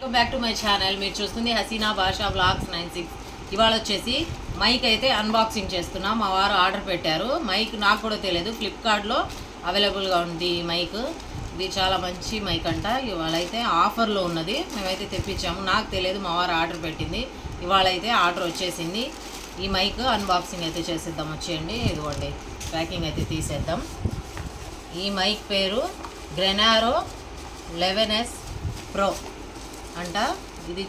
Welcome back to my channel. మీరు చూస్తుంది హసీనా భాషా బ్లాగ్స్ 96. ఇవాళ వచ్చేసి మైక్ అయితే అన్బాక్సింగ్ చేస్తున్నా. మా వారు ఆర్డర్ పెట్టారు. మైక్ నాకు కూడా తెలియదు, ఫ్లిప్కార్ట్లో అవైలబుల్గా ఉంది ఈ మైక్. ఇది చాలా మంచి మైక్ అంట. ఇవాళ అయితే ఆఫర్లో ఉన్నది, మేమైతే తెప్పించాము. నాకు తెలియదు, మా వారు ఆర్డర్ పెట్టింది. ఇవాళ అయితే ఆర్డర్ వచ్చేసింది. ఈ మైక్ అన్బాక్సింగ్ అయితే చేసేద్దాం. వచ్చేయండి, ఇదిగోండి ప్యాకింగ్ అయితే తీసేద్దాం. ఈ మైక్ పేరు గ్రెనారో 11S Pro అంట. ఇది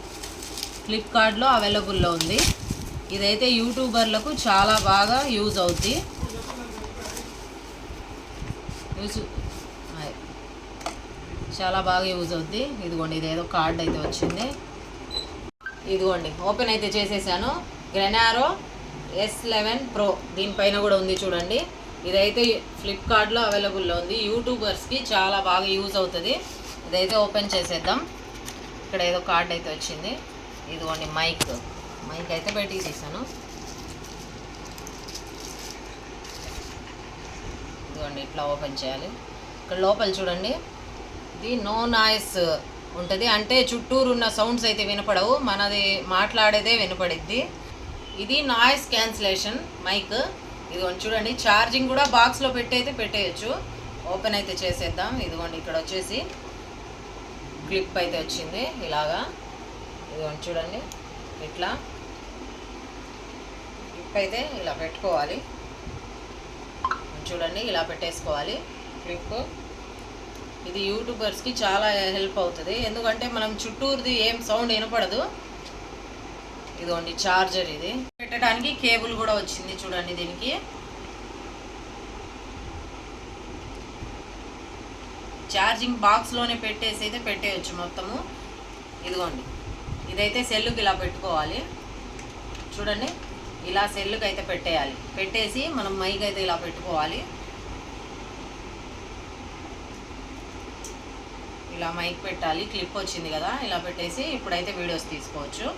ఫ్లిప్కార్ట్లో అవైలబుల్లో ఉంది. ఇదైతే యూట్యూబర్లకు చాలా బాగా యూజ్ అవుద్ది. చాలా బాగా యూజ్ అవుద్ది. ఇదిగోండి, ఇదేదో కార్డ్ అయితే వచ్చింది. ఇదిగోండి ఓపెన్ అయితే చేసేసాను. గ్రెనారో S11 Pro దీనిపైన కూడా ఉంది చూడండి. ఇదైతే ఫ్లిప్కార్ట్లో అవైలబుల్లో ఉంది. యూట్యూబర్స్కి చాలా బాగా యూజ్ అవుతుంది. ఇదైతే ఓపెన్ చేసేద్దాం. ఇక్కడ ఏదో కార్డ్ అయితే వచ్చింది. ఇదిగోండి మైక్ అయితే పెట్టి తీసాను. ఇదిగోండి ఇట్లా ఓపెన్ చేయాలి. ఇక్కడ లోపల చూడండి, ఇది నో నాయిస్ ఉంటుంది, అంటే చుట్టూరు ఉన్న సౌండ్స్ అయితే వినపడవు, మనది మాట్లాడేదే వినపడిద్ది. ఇది నాయిస్ క్యాన్సిలేషన్ మైక్. ఇదిగోండి చూడండి, ఛార్జింగ్ కూడా బాక్స్లో పెట్టి అయితే పెట్టేయచ్చు. ఓపెన్ అయితే చేసేద్దాం. ఇదిగోండి ఇక్కడ వచ్చేసి క్లిప్ అయితే వచ్చింది ఇలాగా. ఇదిగోండి చూడండి, ఇట్లా క్లిప్ అయితే ఇలా పెట్టుకోవాలి. చూడండి ఇలా పెట్టేసుకోవాలి క్లిప్. ఇది యూట్యూబర్స్కి చాలా హెల్ప్ అవుతుంది, ఎందుకంటే మనం చుట్టూరుది ఏం సౌండ్ వినపడదు. ఇదిగోండి చార్జర్, ఇది పెట్టడానికి కేబుల్ కూడా వచ్చింది చూడండి. దీనికి ఛార్జింగ్ బాక్స్లోనే పెట్టేసి అయితే పెట్టేయచ్చు మొత్తము. ఇదిగోండి ఇదైతే సెల్లుకి ఇలా పెట్టుకోవాలి. చూడండి ఇలా సెల్లుకి అయితే పెట్టేయాలి. పెట్టేసి మనం మైక్ అయితే ఇలా పెట్టుకోవాలి. ఇలా మైక్ పెట్టాలి. క్లిప్ వచ్చింది కదా, ఇలా పెట్టేసి ఇప్పుడైతే వీడియోస్ తీసుకోవచ్చు.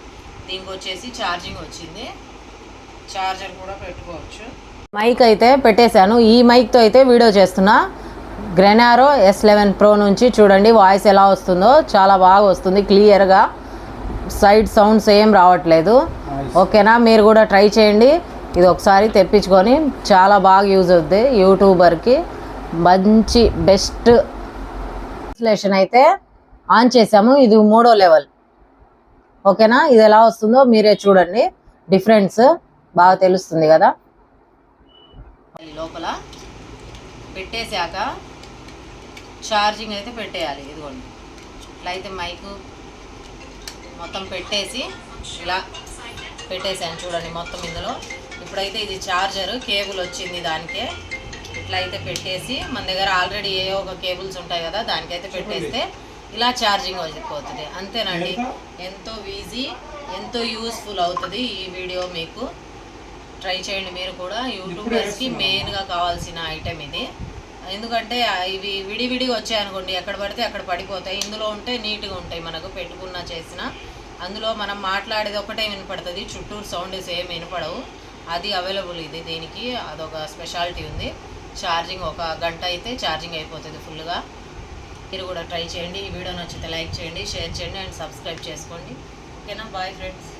దీనికి వచ్చేసి ఛార్జింగ్ వచ్చింది, ఛార్జర్ కూడా పెట్టుకోవచ్చు. మైక్ అయితే పెట్టేశాను. ఈ మైక్తో అయితే వీడియో చేస్తున్నా. గ్రెనారో S11 Pro నుంచి చూడండి వాయిస్ ఎలా వస్తుందో, చాలా బాగా వస్తుంది క్లియర్గా. సైడ్ సౌండ్స్ ఏం రావట్లేదు. ఓకేనా, మీరు కూడా ట్రై చేయండి. ఇది ఒకసారి తెప్పించుకొని చాలా బాగా యూజ్ అవుతుంది. యూట్యూబర్కి మంచి బెస్ట్ ఇన్స్టలేషన్ అయితే ఆన్ చేసాము. ఇది 3వ లెవెల్. ఓకేనా, ఇది ఎలా వస్తుందో మీరే చూడండి, డిఫరెన్స్ బాగా తెలుస్తుంది కదా. లోపల పెట్టేశాక ఛార్జింగ్ అయితే పెట్టేయాలి. ఇదిగోండి ఇట్లా అయితే మైకు మొత్తం పెట్టేసి ఇలా పెట్టేసాను చూడండి మొత్తం ఇందులో. ఇప్పుడైతే ఇది ఛార్జర్ కేబుల్ వచ్చింది దానికే. ఇట్లా అయితే పెట్టేసి మన దగ్గర ఆల్రెడీ ఏ ఒక కేబుల్స్ ఉంటాయి కదా, దానికైతే పెట్టేస్తే ఇలా ఛార్జింగ్ అయిపోతుంది. అంతేనండి, ఎంతో ఈజీ, ఎంతో యూస్ఫుల్ అవుతుంది ఈ వీడియో. మీకు ట్రై చేయండి మీరు కూడా. యూట్యూబర్స్కి మెయిన్గా కావాల్సిన ఐటెం ఇది. ఎందుకంటే ఇవి విడివిడిగా వచ్చాయనుకోండి, ఎక్కడ పడితే అక్కడ పడిపోతాయి. ఇందులో ఉంటే నీట్గా ఉంటాయి, మనకు పెట్టుకున్నా చేసినా. అందులో మనం మాట్లాడేది ఒకటే వినపడుతుంది, చుట్టూరు సౌండ్స్ ఏం వినపడవు. అది అవైలబుల్ ఇది. దీనికి అదొక స్పెషాలిటీ ఉంది. ఛార్జింగ్ 1 గంట అయితే ఛార్జింగ్ అయిపోతుంది ఫుల్గా. మీరు కూడా ట్రై చేయండి. ఈ వీడియో నచ్చితే లైక్ చేయండి, షేర్ చేయండి అండ్ సబ్స్క్రైబ్ చేసుకోండి. ఓకేనా, బాయ్ ఫ్రెండ్స్.